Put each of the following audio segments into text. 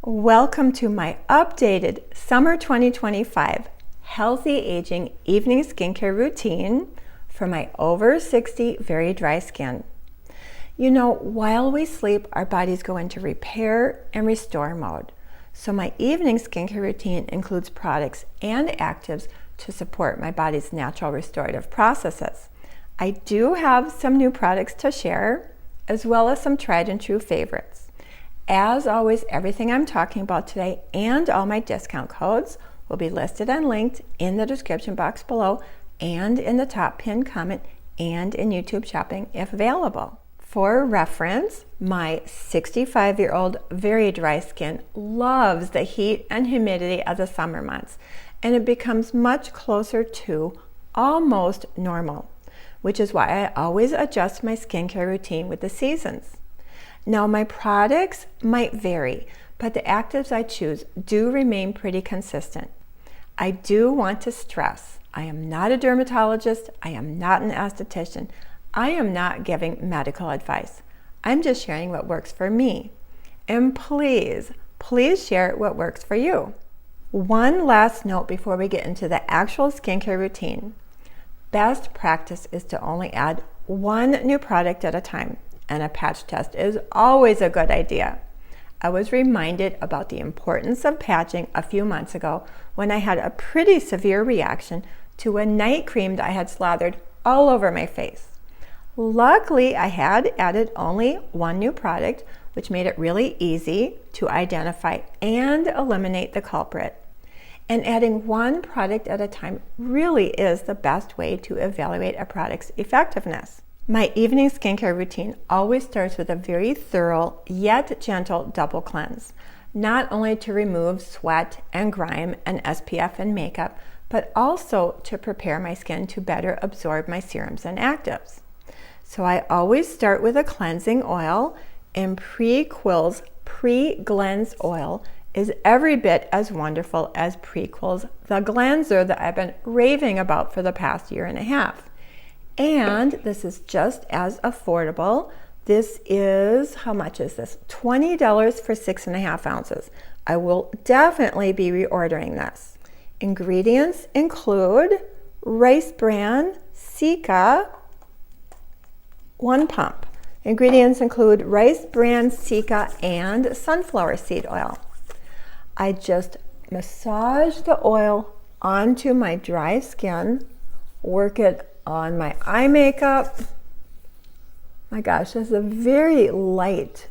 Welcome to my updated Summer 2025 Healthy Aging Evening Skincare Routine for my over 60 very dry skin. You know, while we sleep, our bodies go into repair and restore mode. So my evening skincare routine includes products and actives to support my body's natural restorative processes. I do have some new products to share, as well as some tried and true favorites. As always, everything I'm talking about today and all my discount codes will be listed and linked in the description box below and in the top pinned comment and in YouTube shopping if available. For reference, my 65-year-old very dry skin loves the heat and humidity of the summer months, and it becomes much closer to almost normal, which is why I always adjust my skincare routine with the seasons. Now, my products might vary, but the actives I choose do remain pretty consistent. I do want to stress, I am not a dermatologist, I am not an esthetician, I am not giving medical advice. I'm just sharing what works for me. And please share what works for you. One last note before we get into the actual skincare routine. Best practice is to only add one new product at a time, and a patch test is always a good idea. I was reminded about the importance of patching a few months ago when I had a pretty severe reaction to a night cream that I had slathered all over my face. Luckily, I had added only one new product, which made it really easy to identify and eliminate the culprit. And adding one product at a time really is the best way to evaluate a product's effectiveness. My evening skincare routine always starts with a very thorough yet gentle double cleanse, not only to remove sweat and grime and SPF and makeup, but also to prepare my skin to better absorb my serums and actives. So I always start with a cleansing oil, and Prequil's Pre-Cleanse Oil is every bit as wonderful as Prequil's The Cleanser that I've been raving about for the past year and a half. And this is just as affordable. This is, how much is this? $20 for 6.5 ounces. I will definitely be reordering this. Ingredients include rice bran, Cica, 1 pump. Ingredients include rice bran, Cica, and sunflower seed oil. I just massage the oil onto my dry skin, work it on my eye makeup. My gosh, this is a very light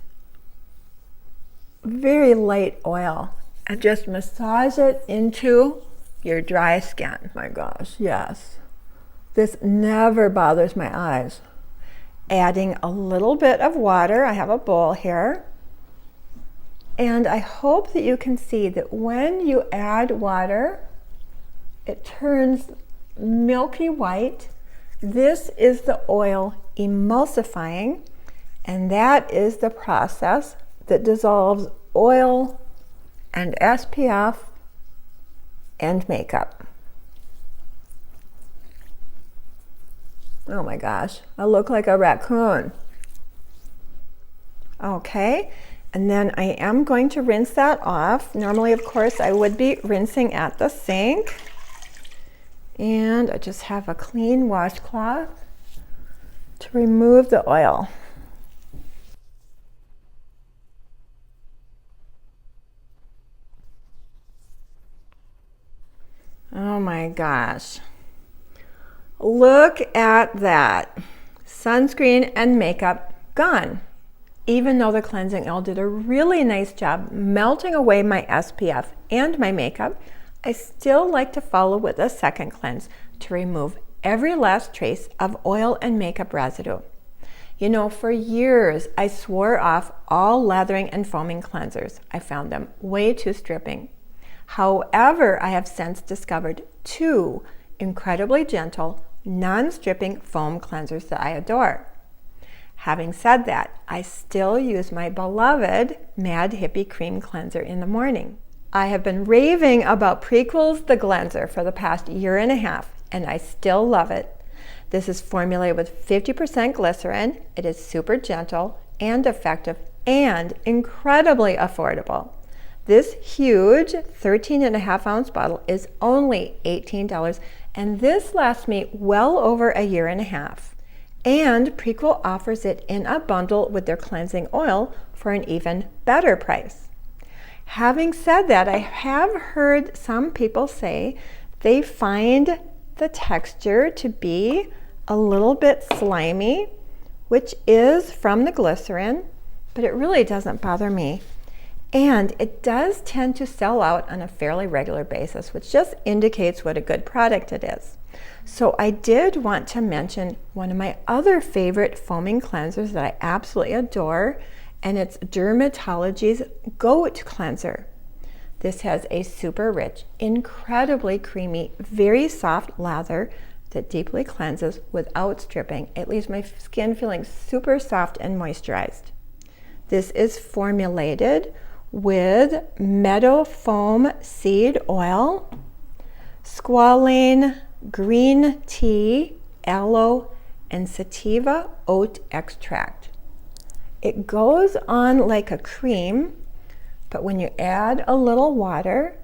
oil. And just massage it into your dry skin. My gosh, yes. This never bothers my eyes. Adding a little bit of water. I have a bowl here. And I hope that you can see that when you add water, it turns milky white. This is the oil emulsifying, and that is the process that dissolves oil and SPF and makeup. Oh my gosh, I look like a raccoon. Okay, and then I am going to rinse that off. Normally, of course, I would be rinsing at the sink. And I just have a clean washcloth to remove the oil. Oh my gosh. Look at that. Sunscreen and makeup gone. Even though the cleansing oil did a really nice job melting away my SPF and my makeup, I still like to follow with a second cleanse to remove every last trace of oil and makeup residue. You know, for years, I swore off all lathering and foaming cleansers. I found them way too stripping. However, I have since discovered 2 incredibly gentle, non-stripping foam cleansers that I adore. Having said that, I still use my beloved Mad Hippie Cream Cleanser in the morning. I have been raving about Prequil's The Cleanser for the past year and a half, and I still love it. This is formulated with 50% glycerin. It is super gentle and effective and incredibly affordable. This huge 13.5-ounce bottle is only $18, and this lasts me well over a year and a half. And Prequel offers it in a bundle with their cleansing oil for an even better price. Having said that, I have heard some people say they find the texture to be a little bit slimy, which is from the glycerin, but it really doesn't bother me. And it does tend to sell out on a fairly regular basis, which just indicates what a good product it is. So I did want to mention one of my other favorite foaming cleansers that I absolutely adore, and it's DRMTLGY's Goat Cleanser. This has a super rich, incredibly creamy, very soft lather that deeply cleanses without stripping. It leaves my skin feeling super soft and moisturized. This is formulated with meadow foam seed oil, squalane, green tea, aloe, and sativa oat extract. It goes on like a cream, but when you add a little water,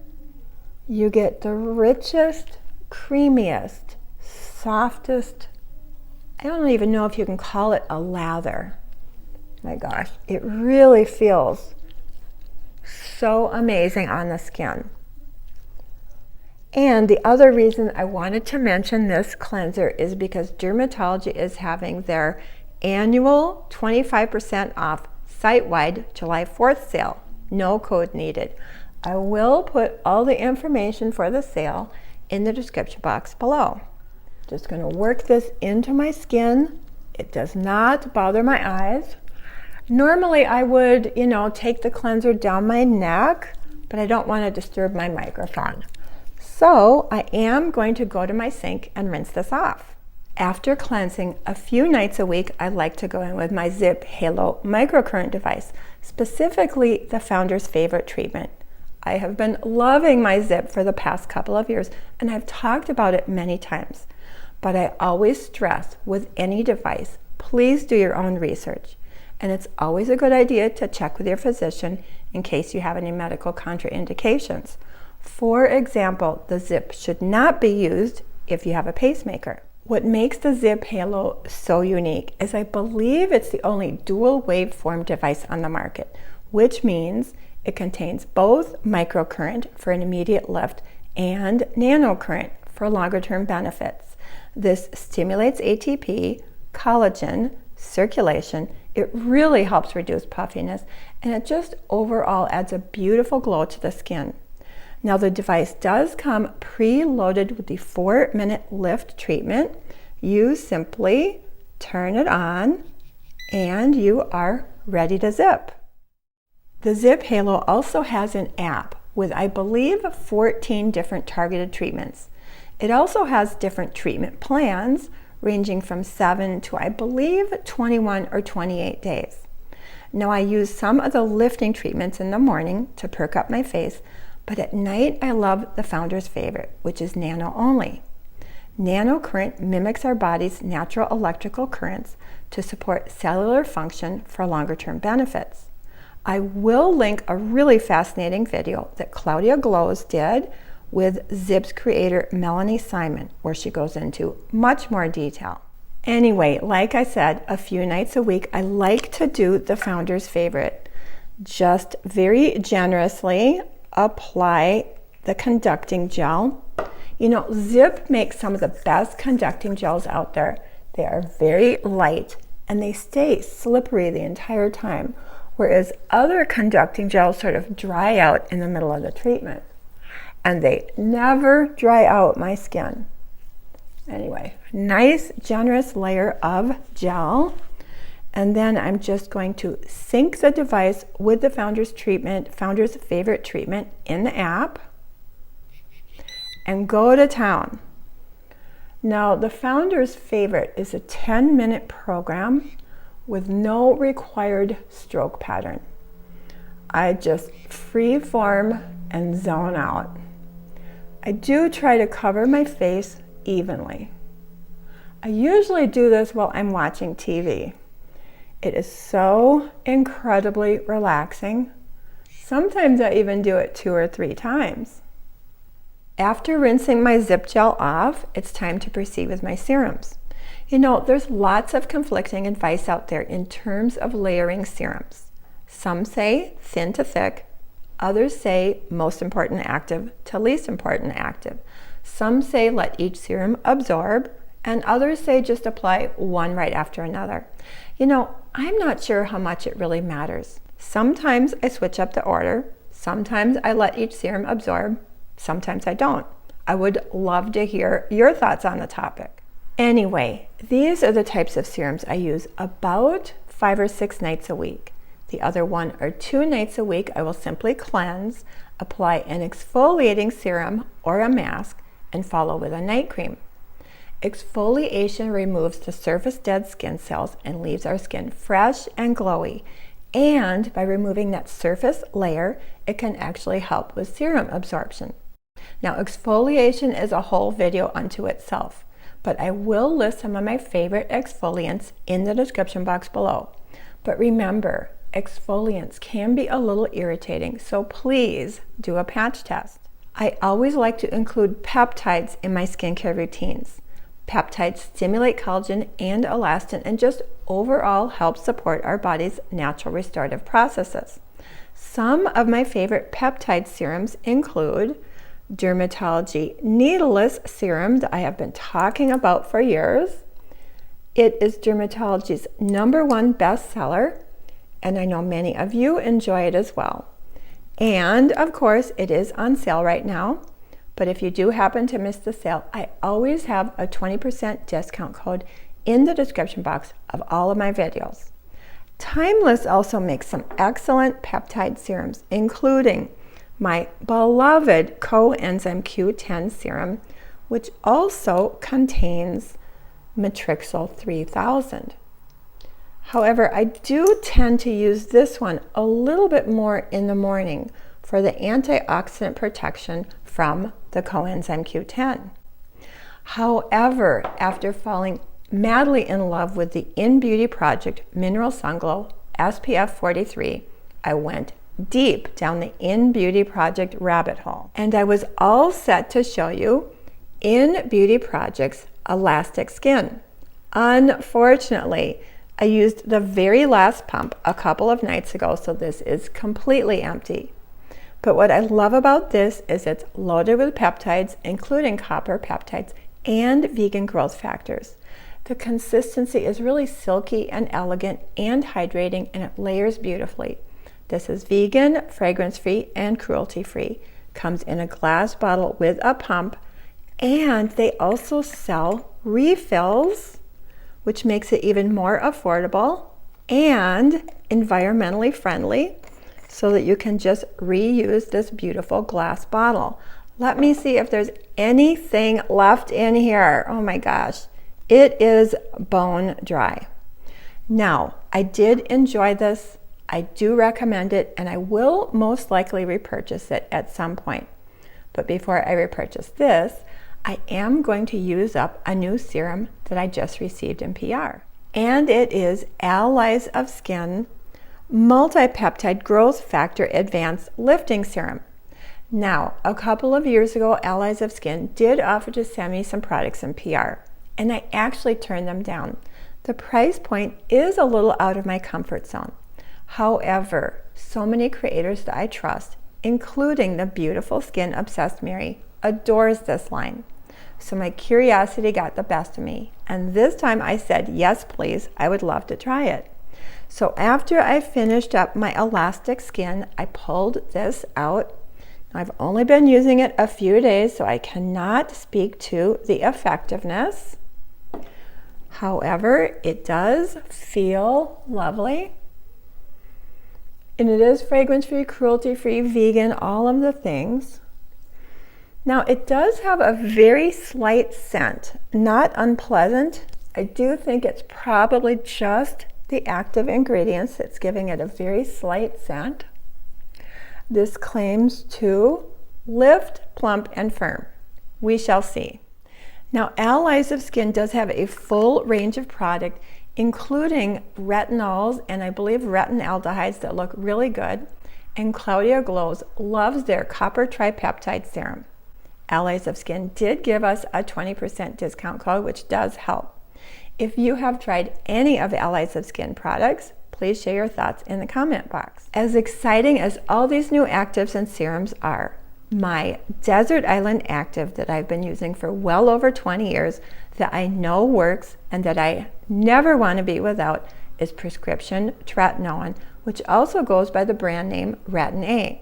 you get the richest, creamiest, softest, I don't even know if you can call it a lather. My gosh, it really feels so amazing on the skin. And the other reason I wanted to mention this cleanser is because DRMTLGY is having their annual 25% off site-wide July 4th sale. No code needed. I will put all the information for the sale in the description box below. Just going to work this into my skin. It does not bother my eyes. Normally I would, take the cleanser down my neck, but I don't want to disturb my microphone. So I am going to go to my sink and rinse this off. After cleansing a few nights a week, I like to go in with my ZIIP Halo Microcurrent device, specifically the Founder's Favorite treatment. I have been loving my ZIIP for the past couple of years, and I've talked about it many times. But I always stress with any device, please do your own research. And it's always a good idea to check with your physician in case you have any medical contraindications. For example, the ZIIP should not be used if you have a pacemaker. What makes the ZIIP Halo so unique is I believe it's the only dual waveform device on the market, which means it contains both microcurrent for an immediate lift and nanocurrent for longer-term benefits. This stimulates ATP, collagen, circulation. It really helps reduce puffiness, and it just overall adds a beautiful glow to the skin. Now the device does come pre-loaded with the 4-minute lift treatment. You simply turn it on and you are ready to zip. The ZIIP Halo also has an app with, I believe, 14 different targeted treatments. It also has different treatment plans ranging from 7 to, I believe, 21 or 28 days. Now I use some of the lifting treatments in the morning to perk up my face, but at night I love the Founder's Favorite, which is nano only. Nanocurrent mimics our body's natural electrical currents to support cellular function for longer-term benefits. I will link a really fascinating video that Claudia Glows did with ZIIP's creator Melanie Simon, where she goes into much more detail. Anyway, like I said, a few nights a week, I like to do the Founder's Favorite. Just very generously apply the conducting gel. ZIIP makes some of the best conducting gels out there. They are very light and they stay slippery the entire time, whereas other conducting gels sort of dry out in the middle of the treatment. And they never dry out my skin. Anyway, nice generous layer of gel. And then I'm just going to sync the device with the Founder's Favorite treatment in the app and go to town. Now, the Founder's Favorite is a 10-minute program with no required stroke pattern. I just free form and zone out. I do try to cover my face evenly. I usually do this while I'm watching TV. It is so incredibly relaxing. Sometimes I even do it 2 or 3 times. After rinsing my ZIIP gel off, it's time to proceed with my serums. You know, there's lots of conflicting advice out there in terms of layering serums. Some say thin to thick, others say most important active to least important active. Some say let each serum absorb, and others say just apply one right after another. You know, I'm not sure how much it really matters. Sometimes I switch up the order, sometimes I let each serum absorb, sometimes I don't. I would love to hear your thoughts on the topic. Anyway, these are the types of serums I use about 5 or 6 nights a week. The other 1 or 2 nights a week, I will simply cleanse, apply an exfoliating serum or a mask, and follow with a night cream. Exfoliation removes the surface dead skin cells and leaves our skin fresh and glowy. And by removing that surface layer, it can actually help with serum absorption. Now, exfoliation is a whole video unto itself, but I will list some of my favorite exfoliants in the description box below. But remember, exfoliants can be a little irritating, so please do a patch test. I always like to include peptides in my skincare routines. Peptides stimulate collagen and elastin and just overall help support our body's natural restorative processes. Some of my favorite peptide serums include Dermatology Needleless Serum that I have been talking about for years. It is Dermatology's #1 bestseller, and I know many of you enjoy it as well. And of course, it is on sale right now, but if you do happen to miss the sale, I always have a 20% discount code in the description box of all of my videos. Timeless also makes some excellent peptide serums, including my beloved coenzyme Q10 serum, which also contains Matrixyl 3000. However, I do tend to use this one a little bit more in the morning for the antioxidant protection from the coenzyme Q10. However, after falling madly in love with the In Beauty Project Mineral Sun Glow SPF 43, I went deep down the In Beauty Project rabbit hole, and I was all set to show you In Beauty Project's Elastic Skin. Unfortunately, I used the very last pump a couple of nights ago, so this is completely empty. But what I love about this is it's loaded with peptides, including copper peptides and vegan growth factors. The consistency is really silky and elegant and hydrating, and it layers beautifully. This is vegan, fragrance-free, and cruelty-free. Comes in a glass bottle with a pump, and they also sell refills, which makes it even more affordable and environmentally friendly, so that you can just reuse this beautiful glass bottle. Let me see if there's anything left in here. Oh my gosh, it is bone dry. Now, I did enjoy this. I do recommend it, and I will most likely repurchase it at some point. But before I repurchase this, I am going to use up a new serum that I just received in PR. And it is Allies of Skin Multi-Peptide Growth Factor Advanced Lifting Serum. Now, a couple of years ago, Allies of Skin did offer to send me some products in PR, and I actually turned them down. The price point is a little out of my comfort zone. However, so many creators that I trust, including the beautiful Skin Obsessed Mary, adores this line. So my curiosity got the best of me, and this time I said, yes, please, I would love to try it. So after I finished up my elastic skin, I pulled this out. I've only been using it a few days, so I cannot speak to the effectiveness. However, it does feel lovely. And it is fragrance-free, cruelty-free, vegan, all of the things. Now, it does have a very slight scent, not unpleasant. I do think it's probably just the active ingredients that's giving it a very slight scent. This claims to lift, plump, and firm. We shall see. Now, Allies of Skin does have a full range of product, including retinols and I believe retinaldehydes that look really good. and Claudia Glows loves their copper tripeptide serum. Allies of Skin did give us a 20% discount code, which does help. If you have tried any of Allies of Skin products, please share your thoughts in the comment box. As exciting as all these new actives and serums are, my Desert Island Active that I've been using for well over 20 years, that I know works and that I never want to be without, is prescription tretinoin, which also goes by the brand name Retin-A.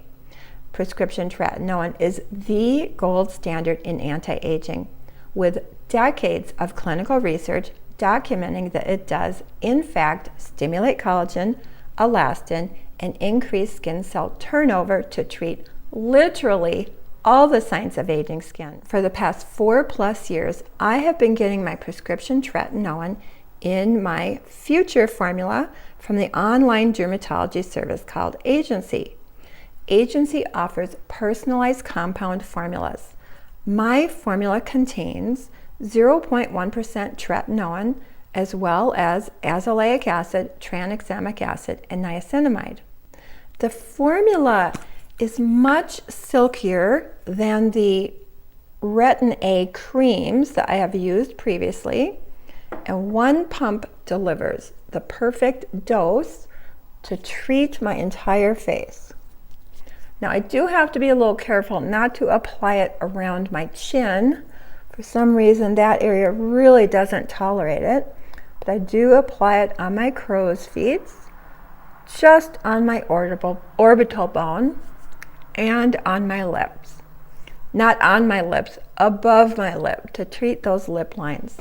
Prescription tretinoin is the gold standard in anti-aging, with decades of clinical research documenting that it does, in fact, stimulate collagen, elastin, and increase skin cell turnover to treat literally all the signs of aging skin. For the past 4+ years, I have been getting my prescription tretinoin in my future formula from the online dermatology service called Agency. Agency offers personalized compound formulas. My formula contains 0.1% tretinoin, as well as azelaic acid, tranexamic acid, and niacinamide. The formula is much silkier than the Retin-A creams that I have used previously, and one pump delivers the perfect dose to treat my entire face. Now, I do have to be a little careful not to apply it around my chin. For some reason, that area really doesn't tolerate it, but I do apply it on my crow's feet, just on my orbital bone, and on my lips. Not on my lips, above my lip, to treat those lip lines.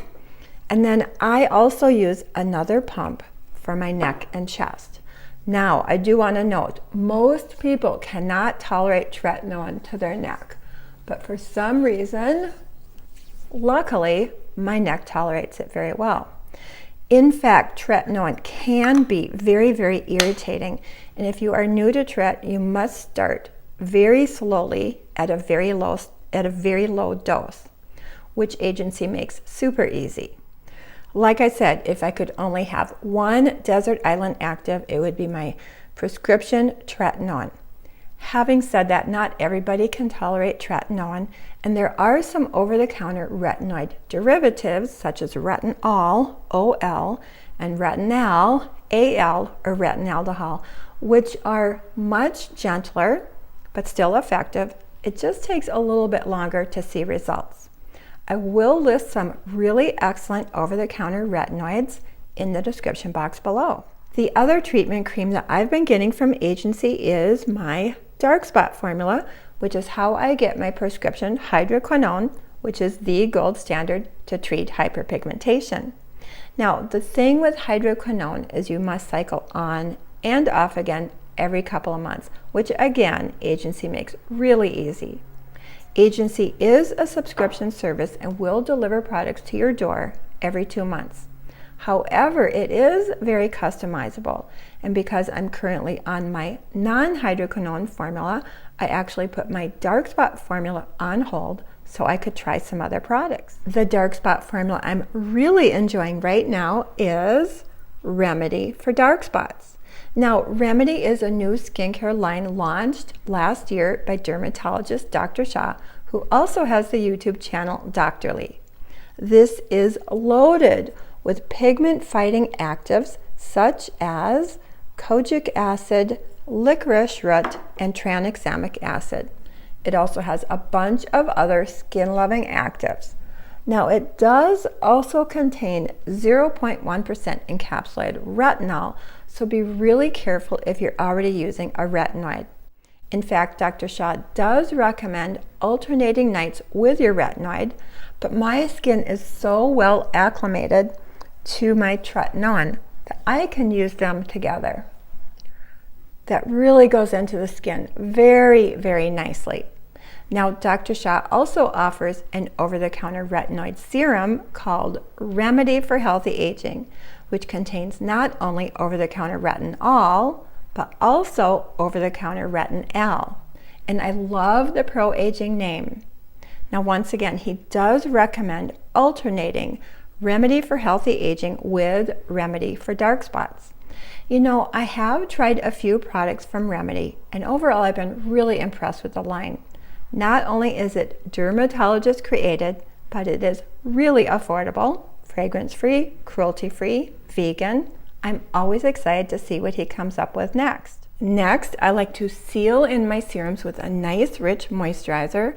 And then I also use another pump for my neck and chest. Now, I do want to note, most people cannot tolerate tretinoin to their neck, but for some reason, luckily, my neck tolerates it very well. In fact, tretinoin can be very, very irritating, and if you are new to tret, you must start very slowly at a very low dose, which Agency makes super easy. Like I said, if I could only have one Desert Island Active, it would be my prescription tretinoin. Having said that, not everybody can tolerate tretinoin, and there are some over-the-counter retinoid derivatives such as Retinol, OL, and Retinal, AL, or retinaldehyde, which are much gentler but still effective. It just takes a little bit longer to see results. I will list some really excellent over-the-counter retinoids in the description box below. The other treatment cream that I've been getting from Agency is my dark spot formula, which is how I get my prescription hydroquinone, which is the gold standard to treat hyperpigmentation. Now, the thing with hydroquinone is you must cycle on and off again every couple of months, which again, Agency makes really easy. Agency is a subscription service and will deliver products to your door every 2 months. However, it is very customizable, and because I'm currently on my non-hydroquinone formula, I actually put my dark spot formula on hold so I could try some other products. The dark spot formula I'm really enjoying right now is Remedy for Dark Spots. Now, Remedy is a new skincare line launched last year by dermatologist Dr. Shah, who also has the YouTube channel Dr. Lee. This is loaded with pigment-fighting actives such as kojic acid, licorice root, and tranexamic acid. It also has a bunch of other skin-loving actives. Now, it does also contain 0.1% encapsulated retinol, so be really careful if you're already using a retinoid. In fact, Dr. Shah does recommend alternating nights with your retinoid, but my skin is so well acclimated to my tretinoin that I can use them together. That really goes into the skin very, very nicely. Now, Dr. Shah also offers an over-the-counter retinoid serum called Remedy for Healthy Aging, which contains not only over-the-counter retinol, but also over-the-counter retinal. And I love the pro-aging name. Now, once again, he does recommend alternating Remedy for Healthy Aging with Remedy for Dark Spots. You know, I have tried a few products from Remedy, and overall I've been really impressed with the line. Not only is it dermatologist created, but it is really affordable, fragrance-free, cruelty-free, vegan. I'm always excited to see what he comes up with next. Next, I like to seal in my serums with a nice rich moisturizer.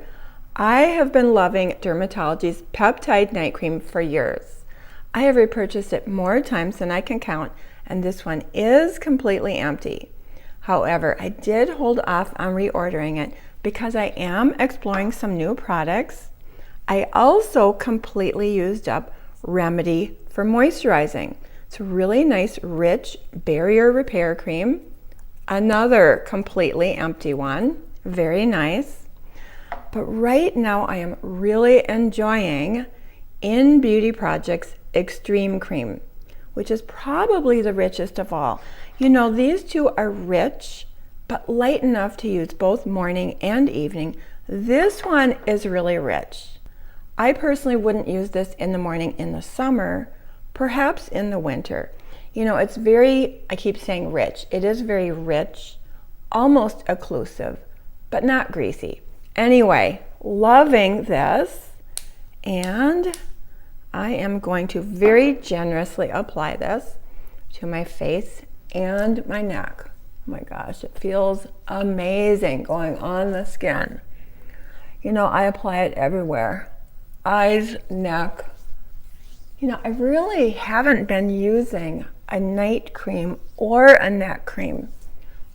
I have been loving Dermatology's Peptide Night Cream for years. I have repurchased it more times than I can count, and this one is completely empty. However, I did hold off on reordering it because I am exploring some new products. I also completely used up Remedy for moisturizing. It's a really nice, rich barrier repair cream. Another completely empty one, very nice. But right now I am really enjoying In Beauty Project's Extreme Cream, which is probably the richest of all. You know, these two are rich, but light enough to use both morning and evening. This one is really rich. I personally wouldn't use this in the morning in the summer, perhaps in the winter. You know, it's very, I keep saying rich. It is very rich, almost occlusive, but not greasy. Anyway, loving this, and I am going to very generously apply this to my face and my neck. Oh my gosh, it feels amazing going on the skin. You know, I apply it everywhere. Eyes, neck. You know, I really haven't been using a night cream or a neck cream.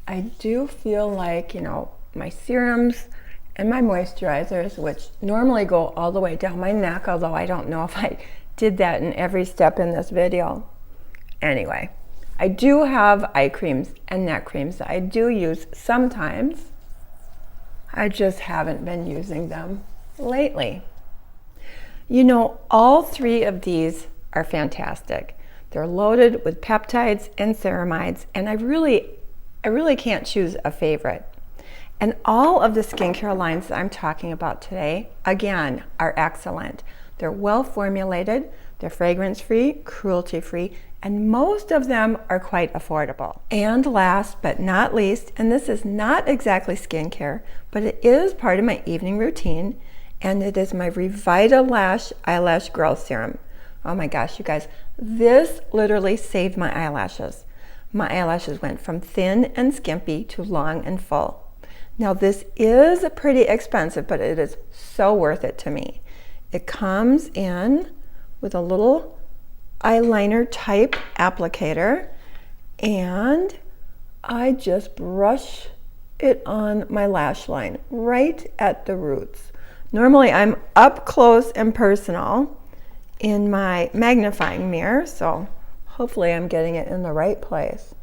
I do feel like, you know, my serums and my moisturizers, which normally go all the way down my neck, although I don't know if I did that in every step in this video. Anyway, I do have eye creams and neck creams that I do use sometimes. I just haven't been using them lately. You know, all three of these are fantastic. They're loaded with peptides and ceramides, and I really can't choose a favorite. And all of the skincare lines that I'm talking about today, again, are excellent. They're well formulated, they're fragrance-free, cruelty-free, and most of them are quite affordable. And last but not least, and this is not exactly skincare, but it is part of my evening routine, and it is my Revitalash Eyelash Growth Serum. Oh my gosh, you guys, this literally saved my eyelashes. My eyelashes went from thin and skimpy to long and full. Now this is pretty expensive, but it is so worth it to me. It comes in with a little eyeliner type applicator, and I just brush it on my lash line right at the roots. Normally I'm up close and personal in my magnifying mirror, so hopefully I'm getting it in the right place.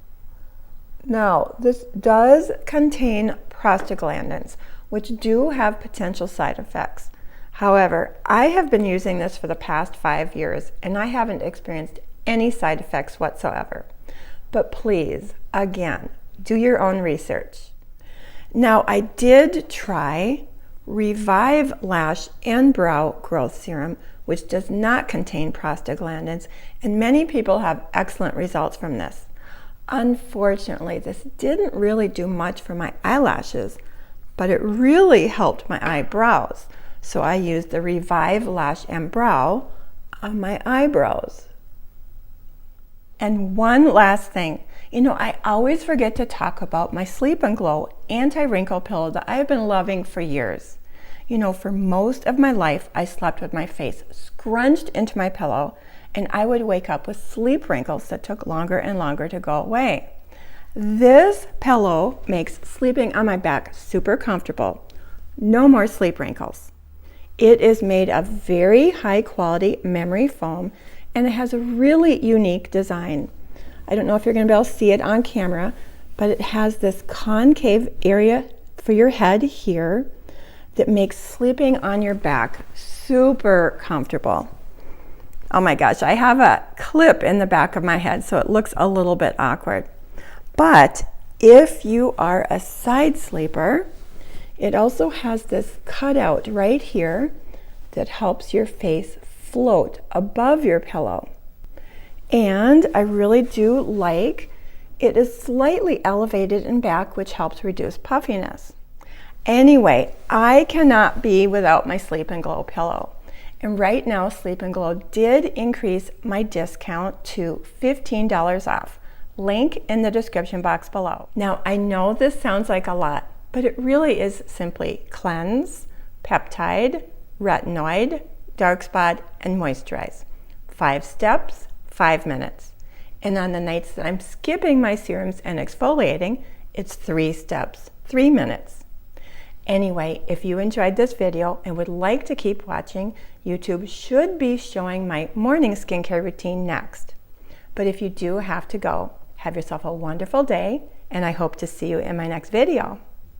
Now, this does contain prostaglandins, which do have potential side effects. However, I have been using this for the past 5 years, and I haven't experienced any side effects whatsoever. But please, again, do your own research. Now, I did try Revive Lash and Brow Growth Serum, which does not contain prostaglandins, and many people have excellent results from this. Unfortunately, this didn't really do much for my eyelashes, but it really helped my eyebrows. So I used the Revive Lash and Brow on my eyebrows. And one last thing, you know, I always forget to talk about my Sleep and Glow anti-wrinkle pillow that I've been loving for years. You know, for most of my life, I slept with my face scrunched into my pillow, and I would wake up with sleep wrinkles that took longer and longer to go away. This pillow makes sleeping on my back super comfortable. No more sleep wrinkles. It is made of very high quality memory foam, and it has a really unique design. I don't know if you're going to be able to see it on camera, but it has this concave area for your head here that makes sleeping on your back super comfortable. Oh my gosh, I have a clip in the back of my head, so it looks a little bit awkward. But if you are a side sleeper, it also has this cutout right here that helps your face float above your pillow. And I really do like it is slightly elevated in back, which helps reduce puffiness. Anyway, I cannot be without my Sleep and Glow pillow. And right now, Sleep and Glow did increase my discount to $15 off. Link in the description box below. Now, I know this sounds like a lot, but it really is simply cleanse, peptide, retinoid, dark spot, and moisturize. 5 steps, 5 minutes. And on the nights that I'm skipping my serums and exfoliating, it's 3 steps, 3 minutes. Anyway, if you enjoyed this video and would like to keep watching, YouTube should be showing my morning skincare routine next. But if you do have to go, have yourself a wonderful day, and I hope to see you in my next video.